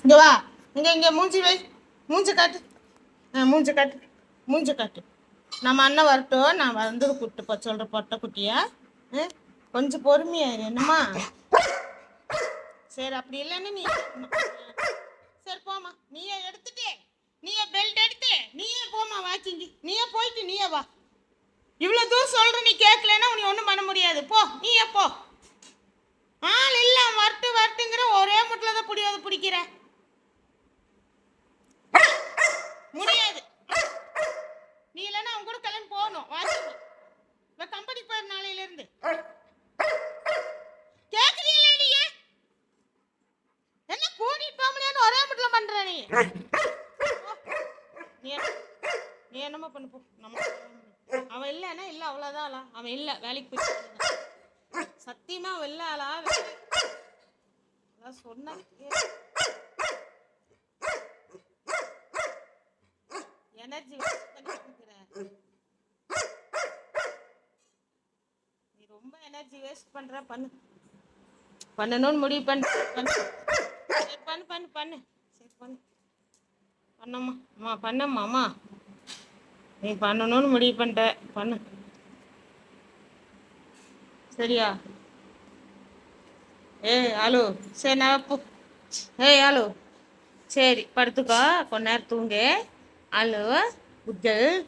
இங்கே வா. இங்கே மூஞ்சி வை. மூஞ்சி காட்டு. மூஞ்சி காட்டு. மூஞ்சி காட்டு. நம்ம அண்ணன் வரட்டும், நான் வந்து கூப்பிட்டு சொல்கிறேன் பொட்டை குட்டியா. கொஞ்சம் பொறுமையாயிரு என்னம்மா. சரி அப்படி இல்லைன்னு நீ சரி போமா. நீயே எடுத்துட்டு நீயே பெல்ட் எடுத்து நீயே போமா வாக்கிங்க. நீயே போயிட்டு நீயே வா. இவ்வளோ தூரம் சொல்கிற நீ கேட்கலன்னா உனக்கு ஒன்றும் பண்ண முடியாது. போ நீயே போ. ஆள் இல்லை வரட்டுங்கிற ஒரே முட்டில் தான் பிடிக்கிற முடியாது. நீ இல்லைன்னா அவங்க கூட கிளம்பி போகணும். வாக்கிங்க இப்போ கம்பெனிக்கு போயிரு நாளையிலேருந்து. கேட்குறீங்களே நீங்க என்ன கூட்டிட்டு போக முடியாதுன்னு ஒரே முட்டில் பண்ணுற நீ. நீ என்னமா பண்ணு போ. நம்ம அவன் இல்லைன்னா இல்லை அவ்வளோதான். அவன் இல்லை வேலைக்கு போய் சத்தியமா அவன் இல்லை ஆளா சொன்ன எனர்ஜி நீ ரொம்ப எனர்ஜி வேஸ்ட் பண்ற. பண்ணணும்னு முடிவு பண்ணு. சரி பண்ணு சரி பண்ணம்மா பண்ணம்மா. நீ பண்ணணும்னு முடிவு பண்ணிட்ட பண்ணு சரியா. ஹலோ சரி நான் போ. ஹலோ சரி படுத்துக்கோ கொஞ்ச நேரம் தூங்கு. Hello good girl.